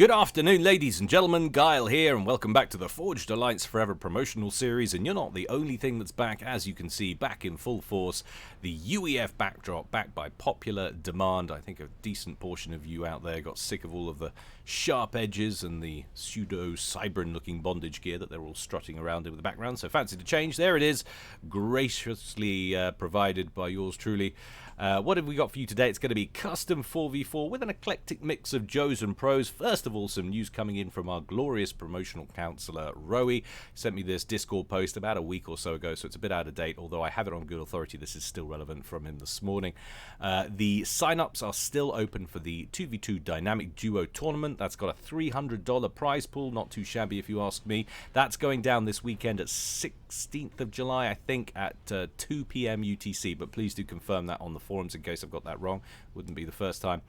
Good afternoon, ladies and gentlemen. Guile here, and welcome back to the Forged Alliance Forever promotional series. And you're not the only thing that's back, as you can see, back in full force. The UEF backdrop, backed by popular demand. I think a decent portion of you out there got sick of all of the sharp edges and the pseudo-Cybran-looking bondage gear that they're all strutting around in the background. So fancy to change. There it is, graciously provided by yours truly. What have we got for you today? It's going to be custom 4v4 with an eclectic mix of Joes and pros. First of all, some news coming in from our glorious promotional counsellor, Rowie. Sent me this Discord post about a week or so ago, so it's a bit out of date, although I have it on good authority. This is still relevant from him this morning. The sign-ups are still open for the 2v2 Dynamic Duo Tournament. That's got a $300 prize pool, not too shabby if you ask me. That's going down this weekend at 16th of July, I think, at 2 p.m. UTC, but please do confirm that on the forums in case I've got that wrong. Wouldn't be the first time.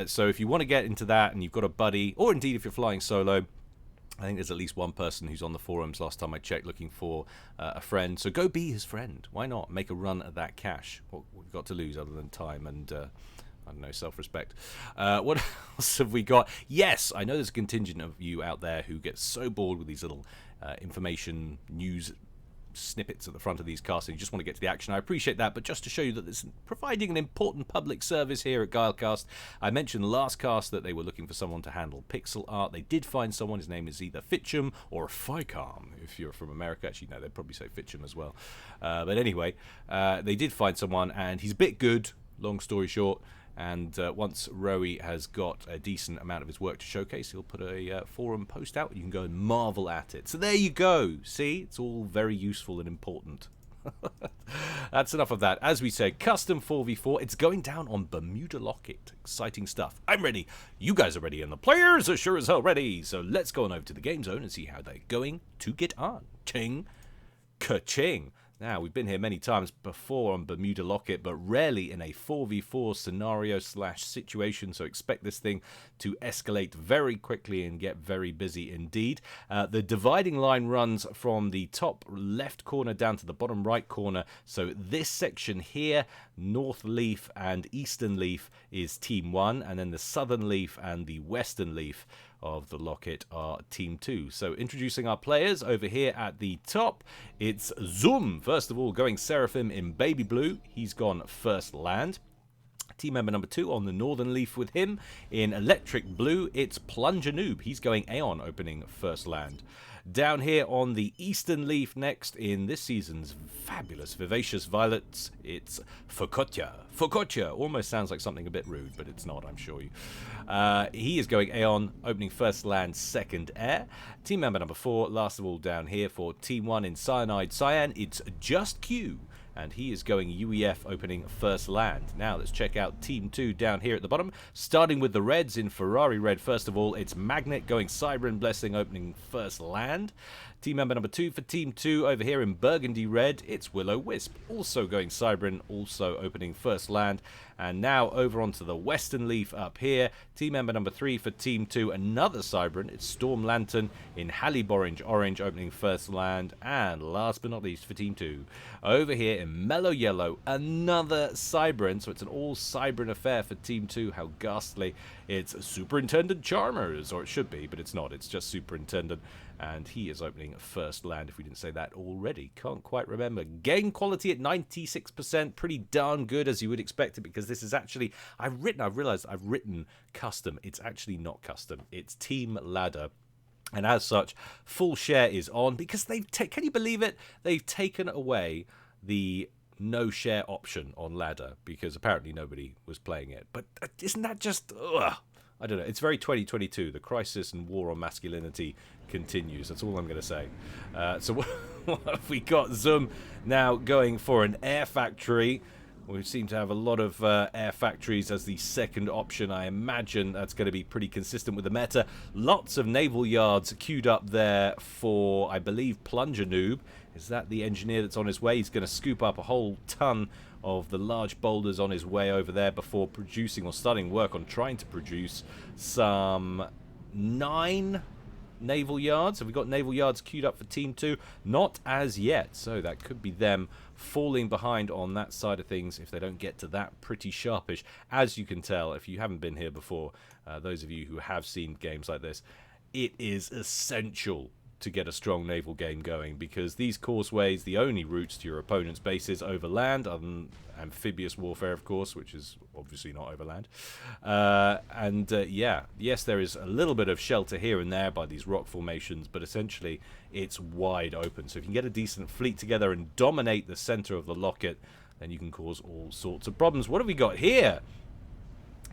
So if you want to get into that and you've got a buddy, or indeed if you're flying solo, I think there's at least one person who's on the forums last time I checked looking for a friend. So go be his friend. Why not? Make a run at that cash. What we've got to lose other than time and I don't know, self-respect. What else have we got? Yes, I know there's a contingent of you out there who get so bored with these little information news snippets at the front of these casts and you just want to get to the action. I appreciate that, but just to show you that it's providing an important public service here at Guilecast. I mentioned last cast that they were looking for someone to handle pixel art. They did find someone. His name is either Fitchum or Ficom if you're from America. Actually, no, they'd probably say Fitchum as well. But anyway, they did find someone, and he's a bit good, long story short. And once Rowie has got a decent amount of his work to showcase, he'll put a forum post out. You can go and marvel at it. So there you go. See, it's all very useful and important. That's enough of that. As we said, custom 4v4. It's going down on Bermuda Locket. Exciting stuff. I'm ready. You guys are ready, and the players are sure as hell ready. So let's go on over to the game zone and see how they're going to get on. Ching, ka-ching. Now, we've been here many times before on Bermuda Locket, but rarely in a 4v4 scenario/situation, so expect this thing to escalate very quickly and get very busy indeed. The dividing line runs from the top left corner down to the bottom right corner, so this section here, North Leaf and Eastern Leaf, is Team 1, and then the Southern Leaf and the Western Leaf of the Locket are Team 2. So introducing our players over here at the top, it's Zoom. First of all, going Seraphim in baby blue. He's gone first land. Team member number 2 on the Northern Leaf with him. In electric blue, it's Plunger Noob. He's going Aeon, opening first land. Down here on the Eastern Leaf next in this season's fabulous Vivacious Violets, it's Focotya. Focotya almost sounds like something a bit rude, but it's not, I'm sure you. He is going Aeon, opening first land, second air. Team member number 4, last of all down here for Team 1 in Cyanide Cyan, it's Just Q. And he is going UEF, opening first land. Now let's check out Team 2 down here at the bottom. Starting with the Reds in Ferrari Red. First of all, it's Magnet going Cybran Blessing, opening first land. Team member number 2 for Team 2 over here in Burgundy Red, it's Will-O-Wisp, also going Cybran, also opening first land. And now over onto the Western Leaf up here. Team member number 3 for Team 2, another Cybran, it's Storm Lantern in Halliborange Orange, opening first land. And last but not least for Team 2, over here in Mellow Yellow, another Cybran, so it's an all Cybran affair for Team 2, how ghastly. It's Superintendent Charmers, or it should be, but it's not, it's just Superintendent. And he is opening first land, if we didn't say that already. Can't quite remember. Game quality at 96%. Pretty darn good, as you would expect it, because this is actually... I've realized I've written custom. It's actually not custom. It's Team Ladder. And as such, full share is on, because they've... Can you believe it? They've taken away the no share option on Ladder, because apparently nobody was playing it. But isn't that just... Ugh. I don't know. It's very 2022. The crisis and war on masculinity continues. That's all I'm going to say. So what have we got? Zoom now going for an air factory. We seem to have a lot of air factories as the second option. I imagine that's going to be pretty consistent with the meta. Lots of naval yards queued up there for, I believe, Plunger Noob. Is that the engineer that's on his way? He's going to scoop up a whole ton of the large boulders on his way over there before producing or starting work on trying to produce some 9 naval yards? Have we got naval yards queued up for Team 2? Not as yet, so that could be them falling behind on that side of things if they don't get to that pretty sharpish. As you can tell, if you haven't been here before, those of you who have seen games like this, it is essential to get a strong naval game going, because these causeways, the only routes to your opponent's bases over land, other than amphibious warfare, of course, which is obviously not over land. Yeah, yes, there is a little bit of shelter here and there by these rock formations, but essentially it's wide open. So if you can get a decent fleet together and dominate the center of the Locket, then you can cause all sorts of problems. What have we got here?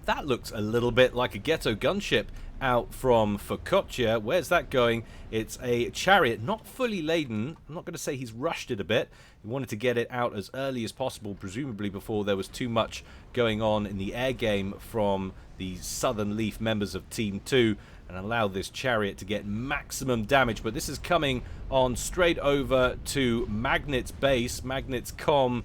That looks a little bit like a ghetto gunship out from Focaccia. Where's that going? It's a chariot, not fully laden. I'm not going to say he's rushed it a bit. He wanted to get it out as early as possible, presumably before there was too much going on in the air game from the Southern Leaf members of Team 2, and allow this chariot to get maximum damage. But this is coming on straight over to Magnet's base. Magnet's comm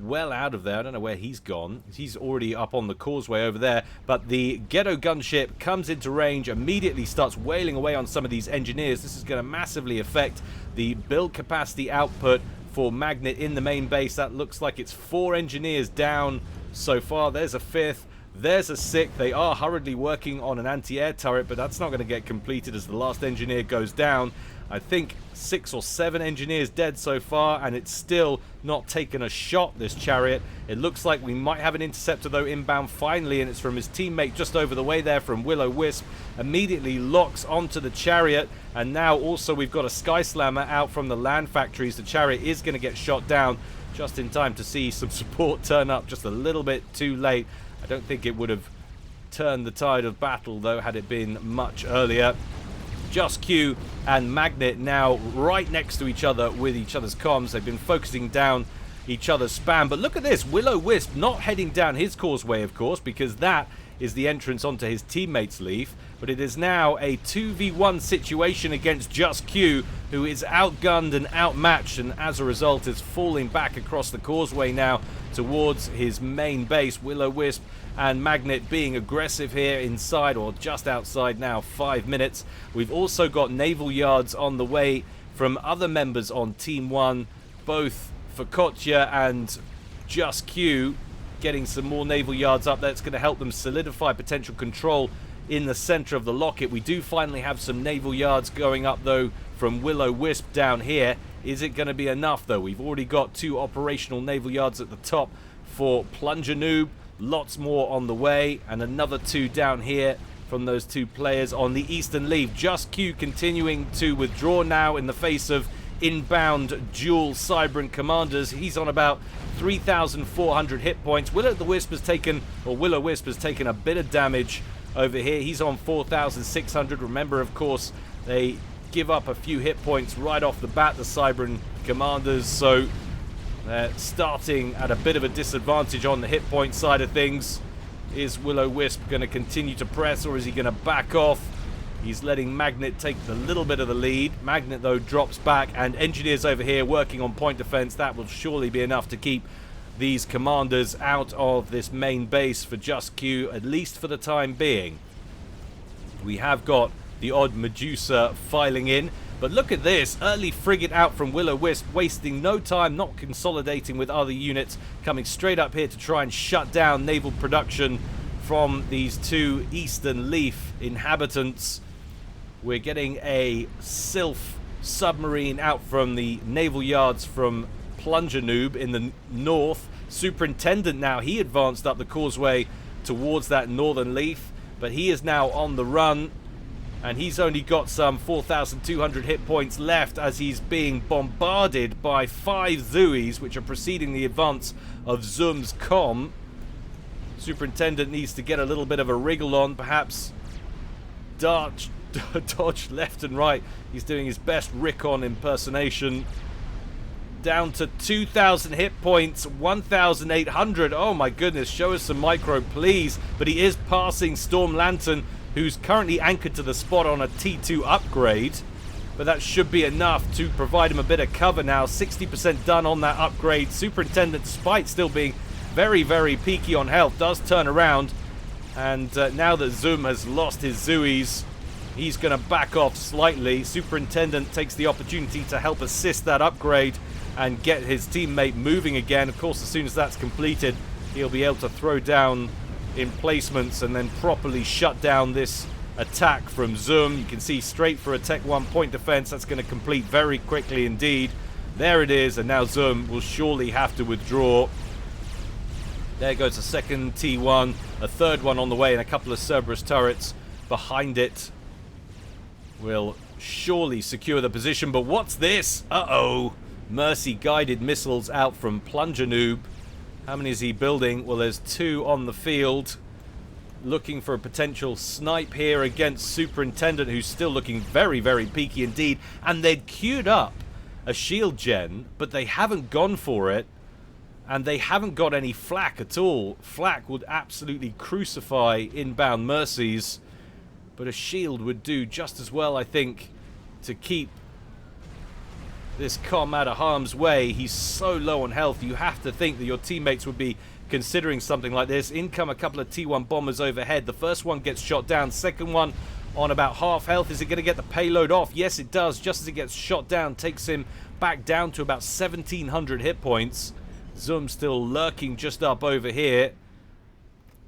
well out of there. I don't know where he's gone. He's already up on the causeway over there, but the ghetto gunship comes into range, immediately starts wailing away on some of these engineers. This is going to massively affect the build capacity output for Magnet in the main base. That looks like it's 4 engineers down so far. There's a 5th. There's a 6th. They are hurriedly working on an anti-air turret, but that's not going to get completed as the last engineer goes down. I think 6 or 7 engineers dead so far, and it's still not taken a shot, this chariot. It looks like we might have an interceptor, though, inbound finally, and it's from his teammate just over the way there from Will-O-Wisp. Immediately locks onto the chariot, and now also we've got a Sky Slammer out from the land factories. The chariot is going to get shot down just in time to see some support turn up just a little bit too late. I don't think it would have turned the tide of battle, though, had it been much earlier. Just Q and Magnet now right next to each other with each other's comms. They've been focusing down each other's spam. But look at this, Will-O-Wisp not heading down his causeway, of course, because that is the entrance onto his teammate's leaf. But it is now a 2v1 situation against Just Q, who is outgunned and outmatched, and as a result is falling back across the causeway now towards his main base. Will-O-Wisp and Magnet being aggressive here inside, or just outside now, 5 minutes. We've also got naval yards on the way from other members on Team 1, both Focaccia and Just Q getting some more naval yards up. That's going to help them solidify potential control in the center of the Locket. We do finally have some naval yards going up, though, from Will-O-Wisp down here. Is it going to be enough, though? We've already got 2 operational naval yards at the top for Plunger Noob. Lots more on the way, and another 2 down here from those 2 players on the Eastern Leaf. Just Q continuing to withdraw now in the face of inbound dual Cyberant commanders. He's on about 3,400 hit points. Will-O-Wisp has taken a bit of damage over here. He's on 4,600. Remember, of course, they give up a few hit points right off the bat, the Cyberant commanders, so they're starting at a bit of a disadvantage on the hit point side of things. Is Will-O-Wisp going to continue to press, or is he going to back off? He's letting Magnet take a little bit of the lead. Magnet, though, drops back, and engineers over here working on point defense. That will surely be enough to keep these commanders out of this main base for Just Q, at least for the time being. We have got the odd Medusa filing in, but look at this, early frigate out from Will-O-Wisp, wasting no time, not consolidating with other units, coming straight up here to try and shut down naval production from these 2 Eastern Leaf inhabitants. We're getting a Sylph submarine out from the naval yards from Plunger Noob in the north. Superintendent now, he advanced up the causeway towards that northern leaf, but he is now on the run, and he's only got some 4,200 hit points left as he's being bombarded by 5 Zuis, which are preceding the advance of Zoom's comm. Superintendent needs to get a little bit of a wriggle on, perhaps dodge left and right. He's doing his best Rickon impersonation. Down to 2,000 hit points, 1,800. Oh my goodness, show us some micro, please. But he is passing Storm Lantern, who's currently anchored to the spot on a T2 upgrade. But that should be enough to provide him a bit of cover now. 60% done on that upgrade. Superintendent, despite still being very, very peaky on health, does turn around. And now that Zoom has lost his Zuis, He's going to back off slightly. Superintendent takes the opportunity to help assist that upgrade and get his teammate moving again. Of course, as soon as that's completed, he'll be able to throw down emplacements and then properly shut down this attack from Zoom. You can see straight for a Tech 1 point defense. That's going to complete very quickly indeed. There it is, and now Zoom will surely have to withdraw. There goes a second T1, a third one on the way, and a couple of Cerberus turrets behind it will surely secure the position. But what's this? Uh-oh. Mercy guided missiles out from Plunger Noob. How many is he building? Well, there's 2 on the field. Looking for a potential snipe here against Superintendent, who's still looking very, very peaky indeed. And they'd queued up a shield gen, but they haven't gone for it. And they haven't got any flak at all. Flak would absolutely crucify inbound Mercies. But a shield would do just as well, I think, to keep this comm out of harm's way. He's so low on health, you have to think that your teammates would be considering something like this. In come a couple of T1 bombers overhead. The first one gets shot down. Second one on about half health. Is it going to get the payload off? Yes, it does. Just as it gets shot down, takes him back down to about 1,700 hit points. Zoom still lurking just up over here.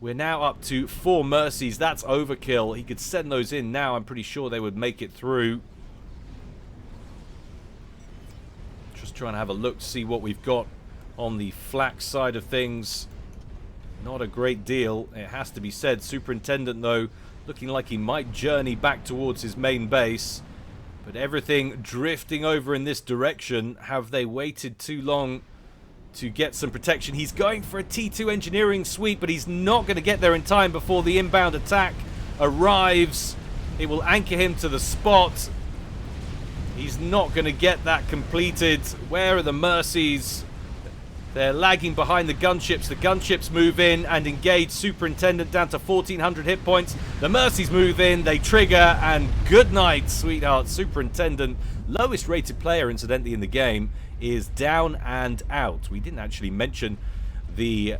We're now up to 4 Mercies. That's overkill. He could send those in now. I'm pretty sure they would make it through. Just trying to have a look to see what we've got on the flak side of things. Not a great deal, it has to be said. Superintendent, though, looking like he might journey back towards his main base. But everything drifting over in this direction. Have they waited too long to get some protection? He's going for a T2 engineering sweep, but he's not going to get there in time before the inbound attack arrives. It will anchor him to the spot. He's not going to get that completed. Where are the Mercies? They're lagging behind the gunships. The gunships move in and engage Superintendent down to 1,400 hit points. The Mercies move in, they trigger, and good night, sweetheart. Superintendent, lowest rated player, incidentally, in the game, is down and out. We didn't actually mention the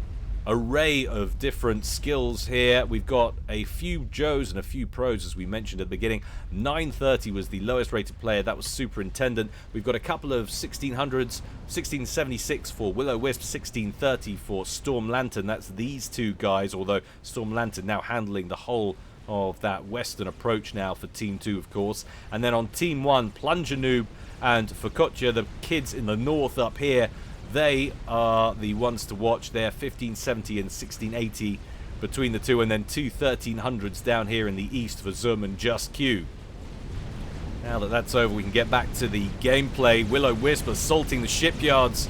array of different skills here. We've got a few Joes and a few Pros, as we mentioned at the beginning. 930 was the lowest rated player. That was Superintendent. We've got a couple of 1600s, 1676 for Will-O-Wisp, 1630 for Storm Lantern. That's these 2 guys, although Storm Lantern now handling the whole of that western approach now for Team 2, of course. And then on Team 1, Plunger Noob and Focaccia, the kids in the north up here, they are the ones to watch. They're 1570 and 1680 between the 2, and then 2 1300s down here in the east for Zoom and Just Q. Now that that's over, we can get back to the gameplay. Will-O-Wisp assaulting the shipyards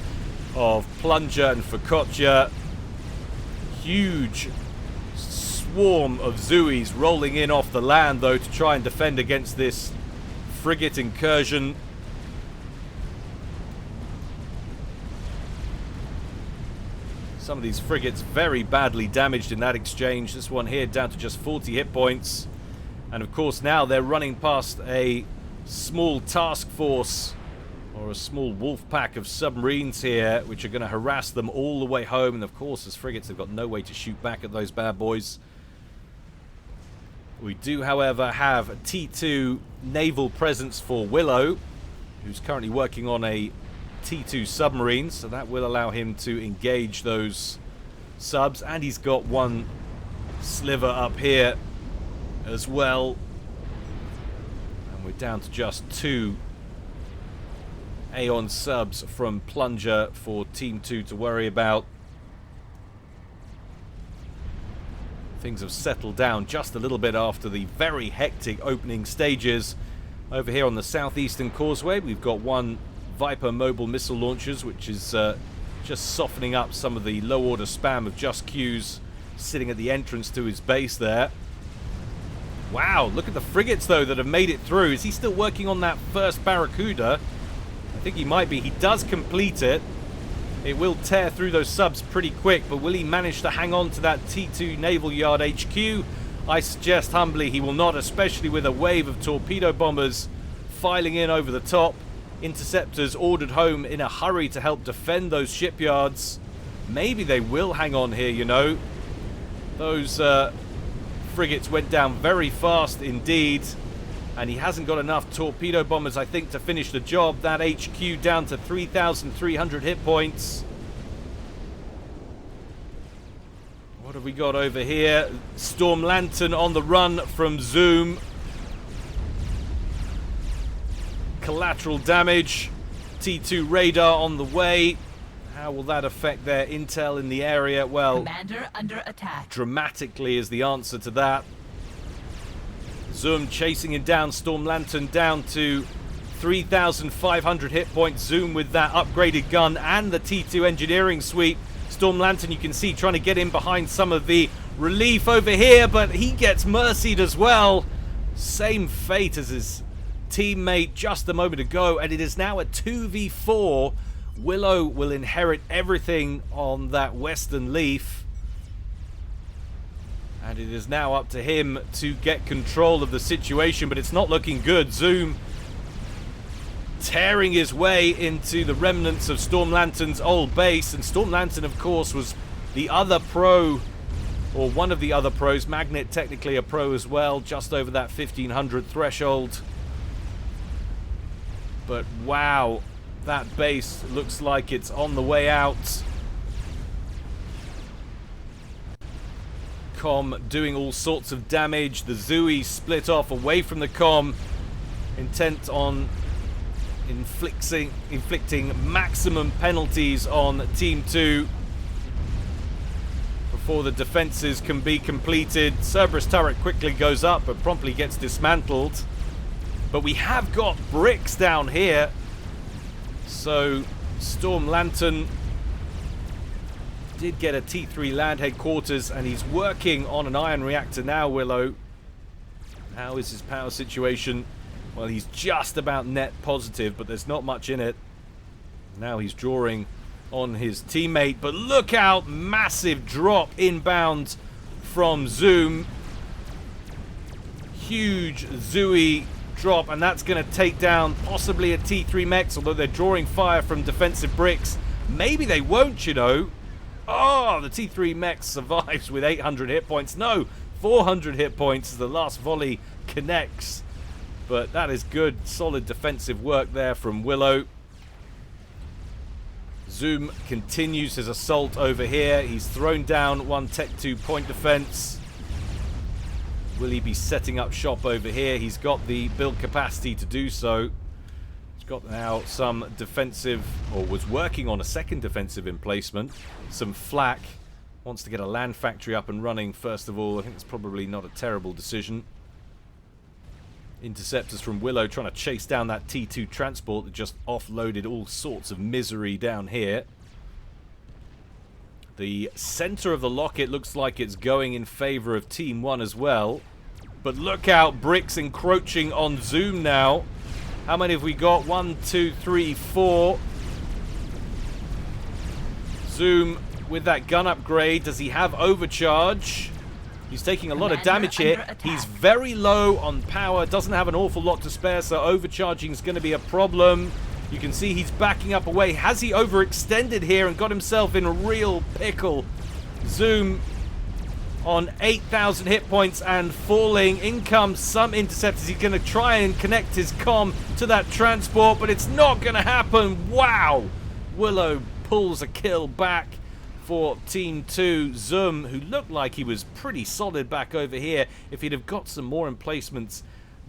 of Plunger and Focaccia. Huge swarm of Zooies rolling in off the land, though, to try and defend against this frigate incursion. Some of these frigates very badly damaged in that exchange. This one here down to just 40 hit points. And of course now they're running past a small task force, or a small wolf pack of submarines here, which are going to harass them all the way home. And of course, as frigates, they've got no way to shoot back at those bad boys. We do, however, have a T2 naval presence for Willow, who's currently working on a T2 submarine, so that will allow him to engage those subs. And he's got one sliver up here as well. And we're down to just 2 Aeon subs from Plunger for Team 2 to worry about. Things have settled down just a little bit after the very hectic opening stages. Over here on the southeastern causeway, we've got 1 Viper mobile missile launchers, which is just softening up some of the low order spam of Just Q's sitting at the entrance to his base there. Wow, look at the frigates though that have made it through. Is he still working on that first Barracuda? I think he might be. He does complete it. It will tear through those subs pretty quick, but will he manage to hang on to that T2 Naval Yard HQ? I suggest humbly he will not, especially with a wave of torpedo bombers filing in over the top. Interceptors ordered home in a hurry to help defend those shipyards. Maybe they will hang on here, you know. Those frigates went down very fast indeed. And he hasn't got enough torpedo bombers, I think, to finish the job. That HQ down to 3,300 hit points. What have we got over here? Storm Lantern on the run from Zoom. Collateral damage. T2 radar on the way. How will that affect their intel in the area? Well, Commander under attack. Dramatically is the answer to that. Zoom chasing him down. Storm Lantern down to 3,500 hit points. Zoom with that upgraded gun and the T2 engineering suite. Storm Lantern, you can see, trying to get in behind some of the relief over here, but he gets mercied as well. Same fate as his teammate just a moment ago, and it is now a 2v4. Willow will inherit everything on that western leaf. And it is now up to him to get control of the situation, but it's not looking good. Zoom tearing his way into the remnants of Storm Lantern's old base. And Storm Lantern, of course, was the other pro, or one of the other pros. Magnet technically a pro as well, just over that 1,500 threshold. But wow, that base looks like it's on the way out. Com doing all sorts of damage. The Zooey split off away from the Com, intent on inflicting maximum penalties on Team 2 before the defenses can be completed. Cerberus turret quickly goes up but promptly gets dismantled. But we have got bricks down here, so Storm Lantern did get a T3 land headquarters, and he's working on an ion reactor now. Willow, how is his power situation? Well, he's just about net positive, but there's not much in it. Now he's drawing on his teammate, but look out, massive drop inbound from Zoom. Huge Zooey drop, and that's going to take down possibly a T3 mechs, although they're drawing fire from defensive bricks. Maybe they won't, you know. Oh, the T3 mech survives with 800 hit points. No, 400 hit points as the last volley connects. But that is good, solid defensive work there from Willow. Zoom continues his assault over here. He's thrown down one Tech 2 point defense. Will he be setting up shop over here? He's got the build capacity to do so. He's got now some defensive, or was working on a second defensive emplacement. Some flak. Wants to get a land factory up and running first of all. I think it's probably not a terrible decision. Interceptors from Willow trying to chase down that T2 transport that just offloaded all sorts of misery down here. The center of the Locket looks like it's going in favor of Team 1 as well. But look out, bricks encroaching on Zoom now. How many have we got? 1, 2, 3, 4. Zoom with that gun upgrade. Does he have overcharge? He's taking a lot of damage here. He's very low on power. Doesn't have an awful lot to spare, so overcharging is going to be a problem. You can see he's backing up away. Has he overextended here and got himself in a real pickle? Zoom on 8,000 hit points and falling. In comes some interceptors. He's going to try and connect his comm to that transport, but it's not going to happen. Wow! Willow pulls a kill back for Team 2. Zoom, who looked like he was pretty solid back over here, if he'd have got some more emplacements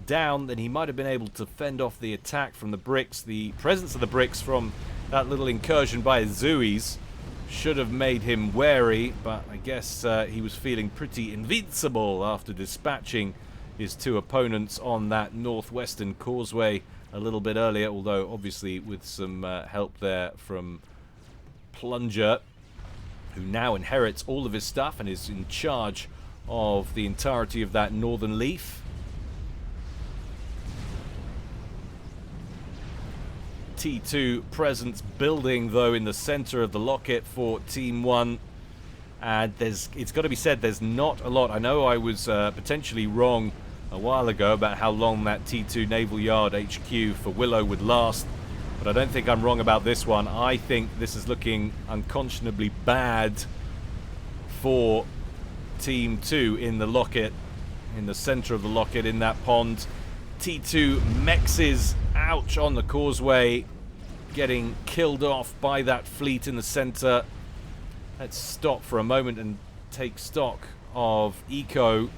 down, then he might have been able to fend off the attack from the bricks. The presence of the bricks from that little incursion by his Zooeys should have made him wary, but I guess he was feeling pretty invincible after dispatching his two opponents on that northwestern causeway a little bit earlier, although obviously with some help there from Plunger, who now inherits all of his stuff and is in charge of the entirety of that northern leaf. T2 presence building, though, in the center of the Locket for Team 1. And it's got to be said, there's not a lot. I know I was potentially wrong a while ago about how long that T2 Naval Yard HQ for Willow would last. But I don't think I'm wrong about this one. I think this is looking unconscionably bad for Team 2 in the Locket, in the center of the Locket, in that pond. T2 Mexes, ouch, on the causeway, getting killed off by that fleet in the center. Let's stop for a moment and take stock of eco.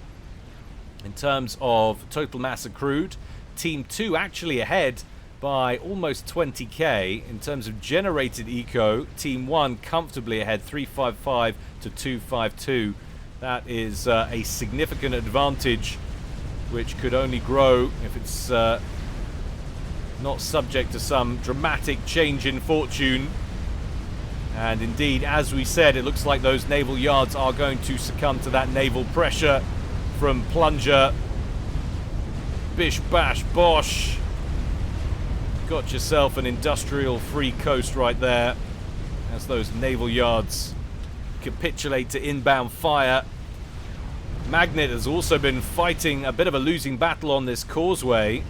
In terms of total mass accrued, Team 2 actually ahead by almost 20k. In terms of generated eco, Team 1 comfortably ahead, 355 to 252. That is a significant advantage, which could only grow if it's not subject to some dramatic change in fortune. And indeed, as we said, it looks like those naval yards are going to succumb to that naval pressure from Plunger. Bish bash bosh. Got yourself an industrial free coast right there as those naval yards capitulate to inbound fire. Magnet has also been fighting a bit of a losing battle on this causeway.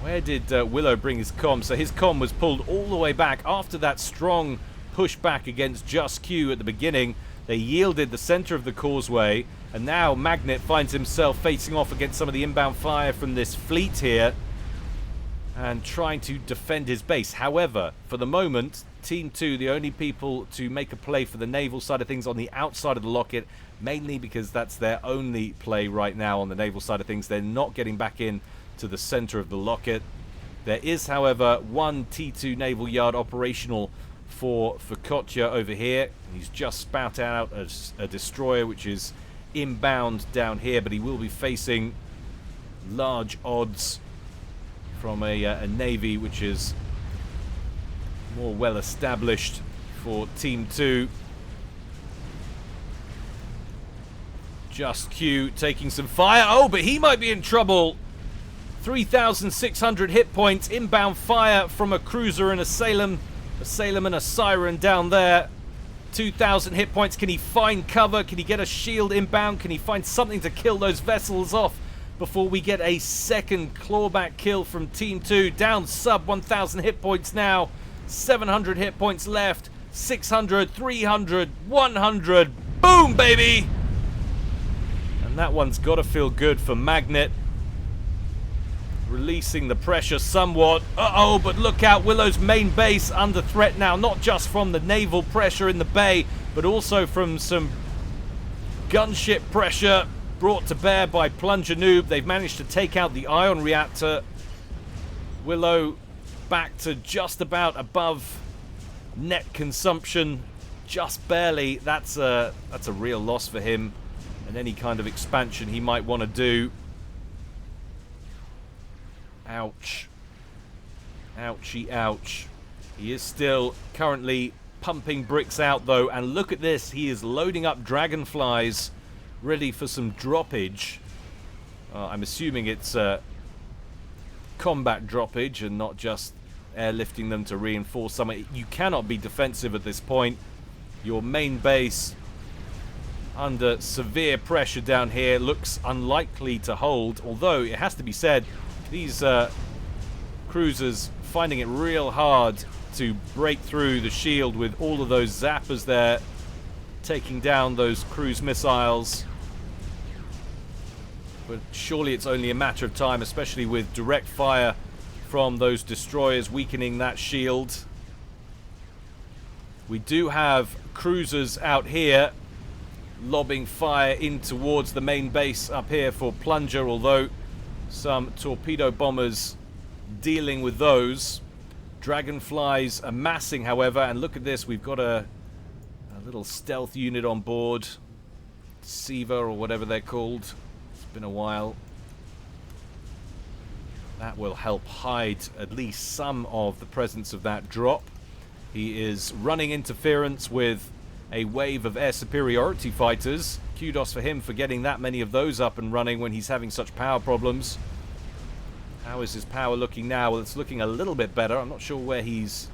Where did Willow bring his comm? So his comm was pulled all the way back after that strong pushback against Just Q at the beginning. They yielded the center of the causeway, and now Magnet finds himself facing off against some of the inbound fire from this fleet here and trying to defend his base. However, for the moment, Team 2, the only people to make a play for the naval side of things on the outside of the Locket, mainly because that's their only play right now on the naval side of things. They're not getting back in to the center of the Locket. There is, however, one T2 naval yard operational for Focaccia over here. He's just spouted out a destroyer which is inbound down here, but he will be facing large odds from a navy which is more well established for Team 2. Just Q taking some fire. Oh, but he might be in trouble. 3,600 hit points. Inbound fire from a cruiser and a Salem and a Siren down there. 2,000 hit points. Can he find cover? Can he get a shield inbound? Can he find something to kill those vessels off before we get a second clawback kill from Team 2? Down sub 1,000 hit points now. 700 hit points left. 600, 300, 100. Boom, baby! And that one's got to feel good for Magnet. Releasing the pressure somewhat. Uh-oh, but look out, Willow's main base under threat now, not just from the naval pressure in the bay, but also from some gunship pressure brought to bear by Plunger Noob. They've managed to take out the ion reactor. Willow back to just about above net consumption, just barely. That's a real loss for him and any kind of expansion he might want to do. Ouch. Ouchie, ouch. He is still currently pumping bricks out, though, and look at this. He is loading up dragonflies, ready for some droppage. I'm assuming it's combat droppage and not just airlifting them to reinforce something. You cannot be defensive at this point. Your main base, under severe pressure down here, looks unlikely to hold, although it has to be said, these cruisers finding it real hard to break through the shield with all of those zappers there, taking down those cruise missiles. But surely it's only a matter of time, especially with direct fire from those destroyers weakening that shield. We do have cruisers out here lobbing fire in towards the main base up here for Plunger, although some torpedo bombers dealing with those. Dragonflies amassing, however, and look at this, we've got a little stealth unit on board. Siva or whatever they're called. It's been a while. That will help hide at least some of the presence of that drop. He is running interference with a wave of air superiority fighters. Kudos for him for getting that many of those up and running when he's having such power problems. How is his power looking now? Well, it's looking a little bit better. I'm not sure where he's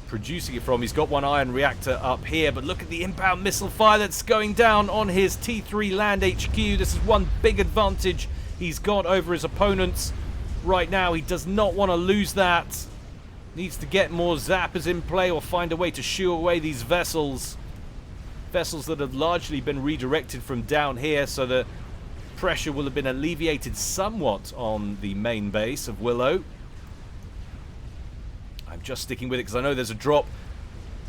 producing it from. He's got one iron reactor up here, but look at the inbound missile fire that's going down on his T3 land HQ. This is one big advantage he's got over his opponents right now. He does not want to lose that. Needs to get more zappers in play or find a way to shoo away these vessels. Vessels that have largely been redirected from down here, so that pressure will have been alleviated somewhat on the main base of Willow. I'm just sticking with it because I know there's a drop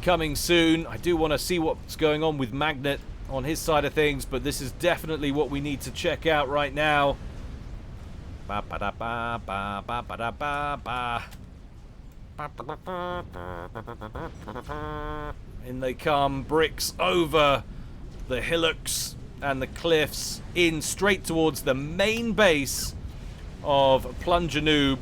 coming soon. I do want to see what's going on with Magnet on his side of things, but this is definitely what we need to check out right now. Ba ba da ba ba ba ba da ba ba. In they come, bricks over the hillocks and the cliffs, in straight towards the main base of Plunger Noob.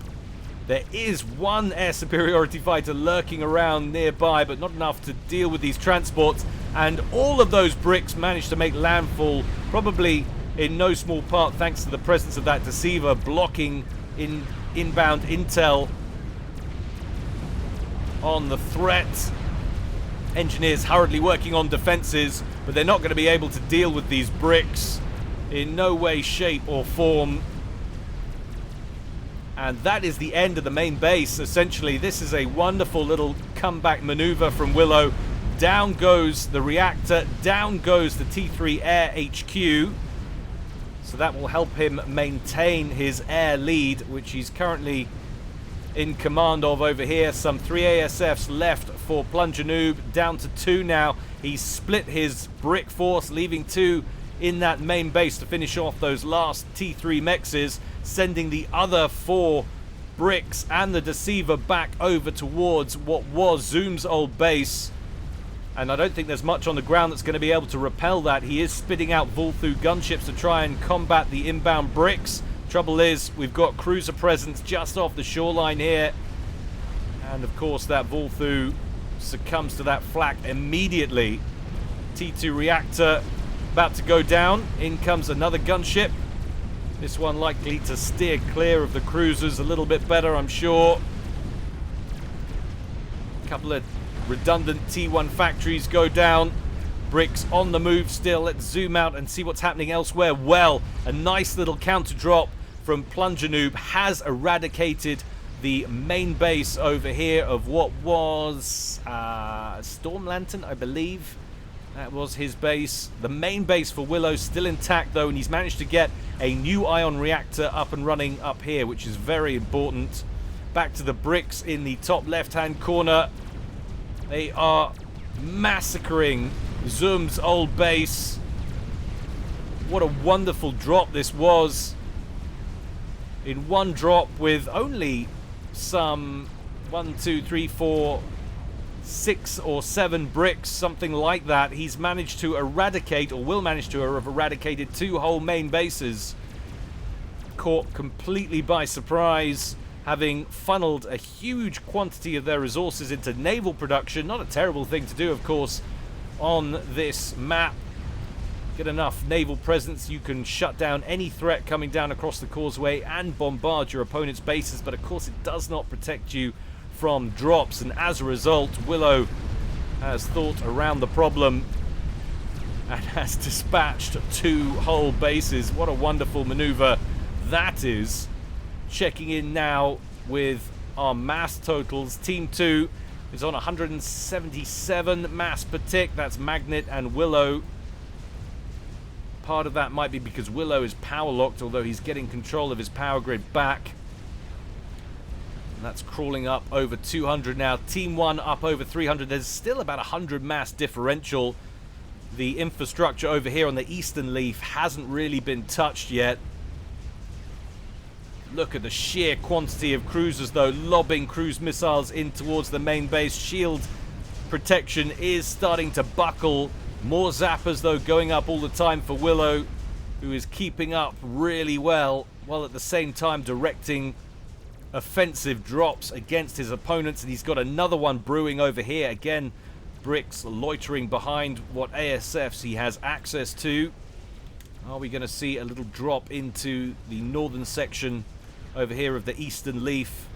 There is one air superiority fighter lurking around nearby, but not enough to deal with these transports. And all of those bricks managed to make landfall, probably in no small part thanks to the presence of that deceiver blocking inbound intel on the threat. Engineers hurriedly working on defenses, but they're not going to be able to deal with these bricks in no way, shape, or form. And that is the end of the main base, essentially. This is a wonderful little comeback maneuver from Willow. Down goes the reactor, down goes the T3 Air HQ. So that will help him maintain his air lead, which he's currently in command of over here. Some 3 ASFs left for Plunger Noob, down to 2 now. He's split his brick force, leaving 2 in that main base to finish off those last T3 mexes, sending the other 4 bricks and the deceiver back over towards what was Zoom's old base. And I don't think there's much on the ground that's going to be able to repel that. He is spitting out Vulthu gunships to try and combat the inbound bricks. Trouble is, we've got cruiser presence just off the shoreline here. And of course that Vulthu succumbs to that flak immediately. T2 reactor about to go down. In comes another gunship. This one likely to steer clear of the cruisers a little bit better, I'm sure. A couple of redundant T1 factories go down. Bricks on the move still. Let's zoom out and see what's happening elsewhere. Well, a nice little counter drop from Plunger Noob has eradicated the main base over here of what was Storm Lantern, I believe. That was his base. The main base for Willow still intact though, and he's managed to get a new ion reactor up and running up here, which is very important. Back to the bricks in the top left-hand corner. They are massacring Zoom's old base. What a wonderful drop this was. In one drop with only some 1, 2, 3, 4, 6 or 7 bricks, something like that, he's managed to eradicate, or will manage to have eradicated 2 whole main bases. Caught completely by surprise, having funneled a huge quantity of their resources into naval production. Not a terrible thing to do, of course, on this map. Get enough naval presence, you can shut down any threat coming down across the causeway and bombard your opponent's bases, but of course it does not protect you from drops, and as a result, Willow has thought around the problem and has dispatched 2 whole bases. What a wonderful maneuver that is. Checking in now with our mass totals. Team 2 is on 177 mass per tick. That's Magnet and Willow. Part of that might be because Willow is power locked, although he's getting control of his power grid back. And that's crawling up over 200 now. Team 1 up over 300. There's still about 100 mass differential. The infrastructure over here on the eastern leaf hasn't really been touched yet. Look at the sheer quantity of cruisers, though, lobbing cruise missiles in towards the main base. Shield protection is starting to buckle. More zappers, though, going up all the time for Willow, who is keeping up really well, while at the same time directing offensive drops against his opponents. And he's got another one brewing over here. Again, bricks loitering behind what ASFs he has access to. Are we going to see a little drop into the northern section over here of the eastern leaf?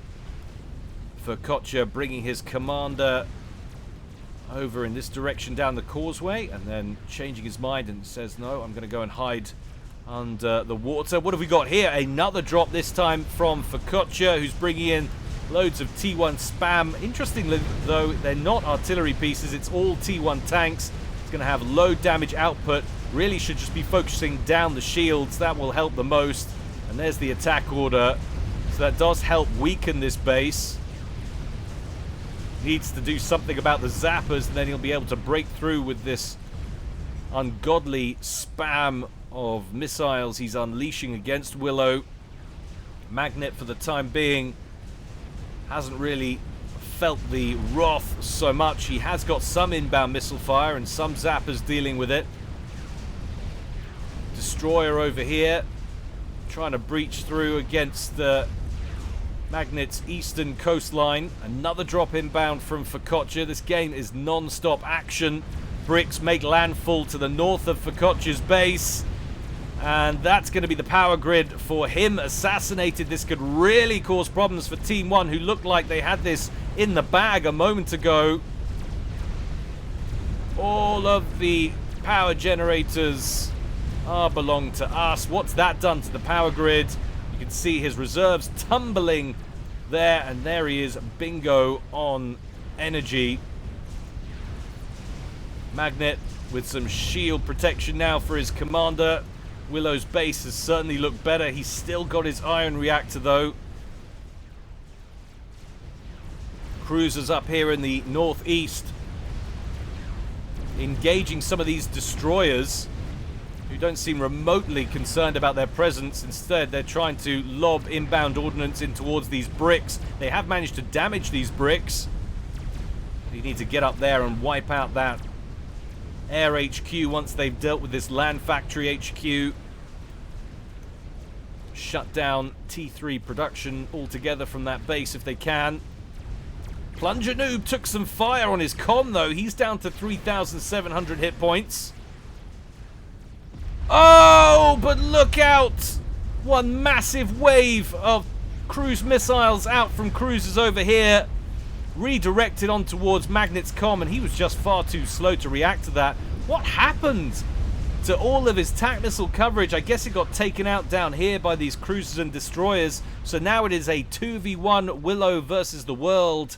For Kocha bringing his commander over in this direction down the causeway, and then changing his mind and says, no, I'm going to go and hide under the water. What have we got here? Another drop, this time from Focaccia, who's bringing in loads of T1 spam. Interestingly, though, they're not artillery pieces. It's all T1 tanks. It's going to have low damage output really should just be focusing down the shields. That will help the most. And there's the attack order. So that does help weaken this base. Needs to do something about the zappers, and then he'll be able to break through with this ungodly spam of missiles he's unleashing against Willow. Magnet, for the time being, hasn't really felt the wrath so much. He has got some inbound missile fire and some zappers dealing with it. Destroyer over here, trying to breach through against the Magnet's eastern coastline. Another drop inbound from Focaccia. This game is non-stop action. Bricks make landfall to the north of Focaccia's base. And that's going to be the power grid for him assassinated. This could really cause problems for Team 1, who looked like they had this in the bag a moment ago. All of the power generators belong to us. What's that done to the power grid? You can see his reserves tumbling there, and there he is, bingo on energy. Magnet with some shield protection now for his commander. Willow's base has certainly looked better. He's still got his iron reactor though. Cruisers up here in the northeast, engaging some of these destroyers who don't seem remotely concerned about their presence. Instead, they're trying to lob inbound ordnance in towards these bricks. They have managed to damage these bricks. You need to get up there and wipe out that air HQ once they've dealt with this land factory HQ. Shut down T3 production altogether from that base if they can. Plunger Noob took some fire on his comm though. He's down to 3,700 hit points. Oh, but look out! One massive wave of cruise missiles out from cruisers over here, redirected on towards Magnet's comm, and he was just far too slow to react to that. What happened to all of his TAC missile coverage? I guess it got taken out down here by these cruisers and destroyers. So now it is a 2v1 Willow versus the world.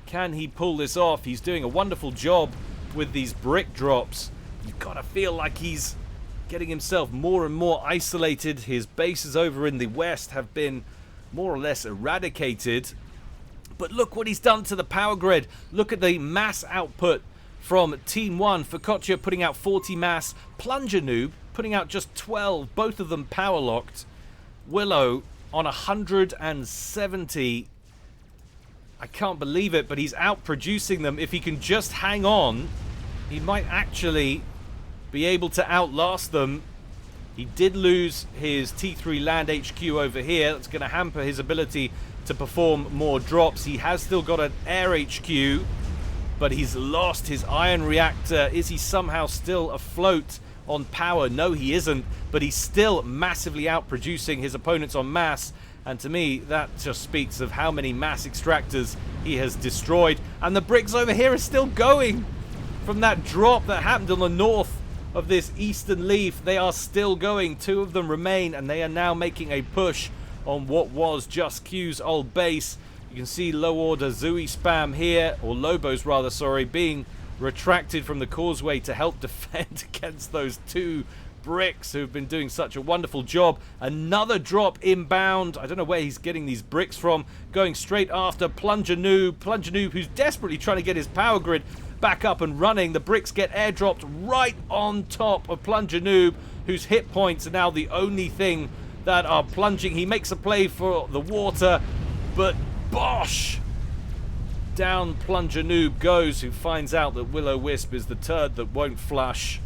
Can he pull this off? He's doing a wonderful job with these brick drops. You've got to feel like he's getting himself more and more isolated. His bases over in the west have been more or less eradicated. But look what he's done to the power grid. Look at the mass output from Team 1. Focaccia putting out 40 mass. Plunger Noob putting out just 12. Both of them power locked. Willow on 170. I can't believe it, but he's out producing them. If he can just hang on, he might actually be able to outlast them. He did lose his T3 land HQ over here. That's going to hamper his ability to perform more drops. He has still got an air HQ, but he's lost his iron reactor. Is he somehow still afloat on power? No, he isn't, but he's still massively outproducing his opponents on mass. And to me, that just speaks of how many mass extractors he has destroyed. And the bricks over here are still going from that drop that happened on the north of this eastern leaf. They are still going. 2 of them remain, and they are now making a push on what was just Q's old base. You can see low order Zui spam here, or Lobos rather, sorry, being retracted from the causeway to help defend against those 2 bricks who've been doing such a wonderful job. Another drop inbound. I don't know where he's getting these bricks from. Going straight after Plunger Noob. Plunger Noob, who's desperately trying to get his power grid back up and running. The bricks get airdropped right on top of Plunger Noob, whose hit points are now the only thing that are plunging. He makes a play for the water, but bosh! Down Plunger Noob goes, who finds out that Will-O-Wisp is the turd that won't flush.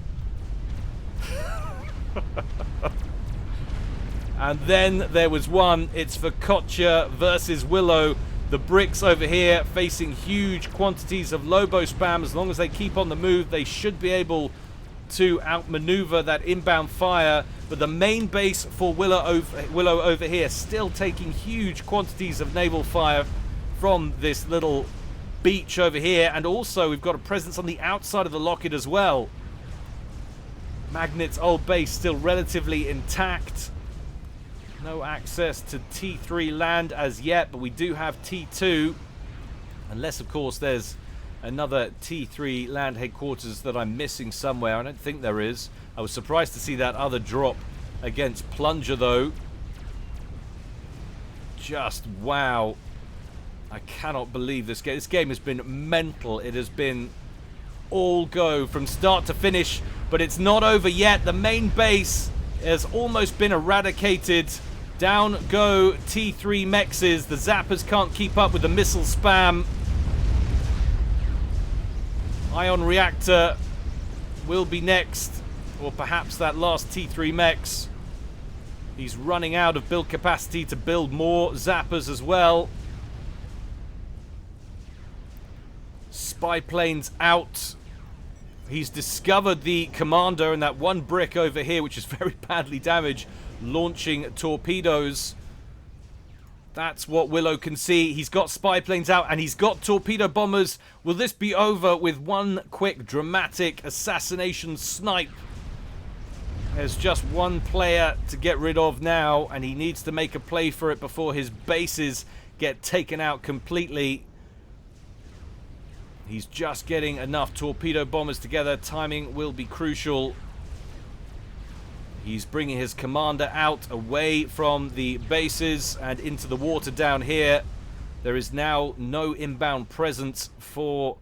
And then there was one. It's Focaccia versus Willow. The bricks over here facing huge quantities of Lobo spam. As long as they keep on the move, they should be able to outmaneuver that inbound fire. But the main base for Willow over here still taking huge quantities of naval fire from this little beach over here. And also we've got a presence on the outside of the Locket as well. Magnet's old base still relatively intact. No access to T3 land as yet, but we do have T2. Unless, of course, there's another T3 land headquarters that I'm missing somewhere. I don't think there is. I was surprised to see that other drop against Plunger, though. Just wow. I cannot believe this game. This game has been mental. It has been all go from start to finish, but it's not over yet. The main base has almost been eradicated. Down go T3 mexes. The zappers can't keep up with the missile spam. Ion reactor will be next, or perhaps that last T3 mex. He's running out of build capacity to build more zappers as well. Spy planes out. He's discovered the commander and that one brick over here, which is very badly damaged, launching torpedoes. That's what Willow can see. He's got spy planes out and he's got torpedo bombers. Will this be over with one quick dramatic assassination snipe? There's just one player to get rid of now, and he needs to make a play for it before his bases get taken out completely. He's just getting enough torpedo bombers together. Timing will be crucial. He's bringing his commander out away from the bases and into the water down here. There is now no inbound presence for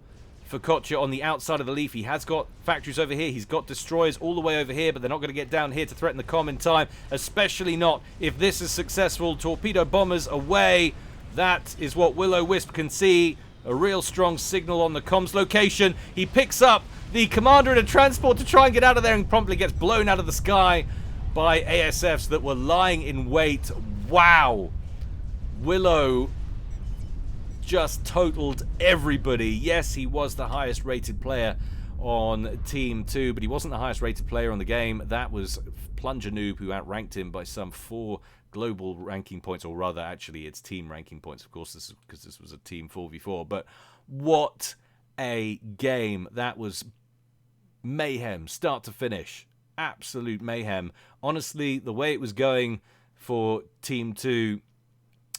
Focaccia on the outside of the leaf. He has got factories over here. He's got destroyers all the way over here, but they're not going to get down here to threaten the comm in time, especially not if this is successful. Torpedo bombers away. That is what Will-O-Wisp can see. A real strong signal on the comms location. He picks up the commander in a transport to try and get out of there and promptly gets blown out of the sky by ASFs that were lying in wait. Wow. Willow just totaled everybody. Yes, he was the highest rated player on Team 2, but he wasn't the highest rated player on the game. That was Plunger Noob, who outranked him by some 4 global ranking points, or rather, actually, it's team ranking points, of course, this is because this was a team 4v4. But what a game. That was mayhem, start to finish. Absolute mayhem. Honestly, the way it was going for Team 2,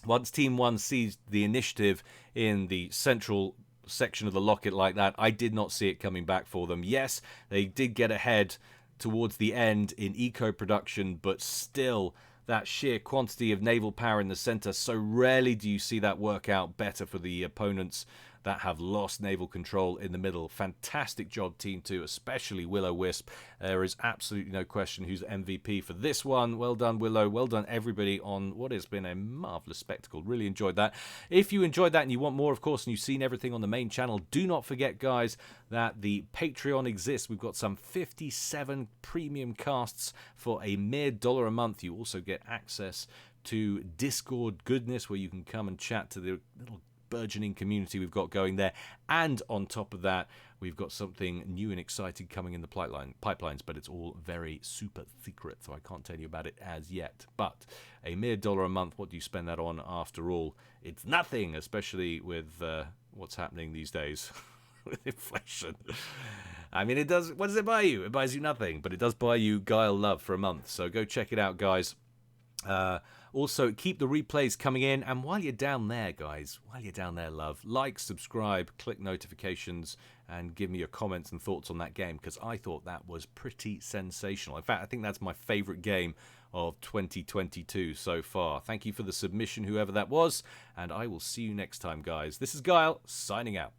once Team 1 seized the initiative in the central section of the Locket like that, I did not see it coming back for them. Yes, they did get ahead towards the end in eco production, but still, that sheer quantity of naval power in the center, so rarely do you see that work out better for the opponents that have lost naval control in the middle. Fantastic job, Team 2, especially Will-O-Wisp. There is absolutely no question who's MVP for this one. Well done, Willow. Well done, everybody, on what has been a marvelous spectacle. Really enjoyed that. If you enjoyed that and you want more, of course, and you've seen everything on the main channel, do not forget, guys, that the Patreon exists. We've got some 57 premium casts for a mere $1 a month. You also get access to Discord goodness, where you can come and chat to the little burgeoning community we've got going there. And on top of that, we've got something new and exciting coming in the pipelines, but it's all very super secret, so I can't tell you about it as yet. But a mere $1 a month, what do you spend that on after all? It's nothing, especially with what's happening these days with inflation. I mean, it does. What does it buy you? It buys you nothing, but it does buy you Guile love for a month. So go check it out, guys. Also, keep the replays coming in, and while you're down there, guys, while you're down there, love, like, subscribe, click notifications, and give me your comments and thoughts on that game, because I thought that was pretty sensational. In fact, I think that's my favorite game of 2022 so far. Thank you for the submission, whoever that was, and I will see you next time, guys. This is Guile, signing out.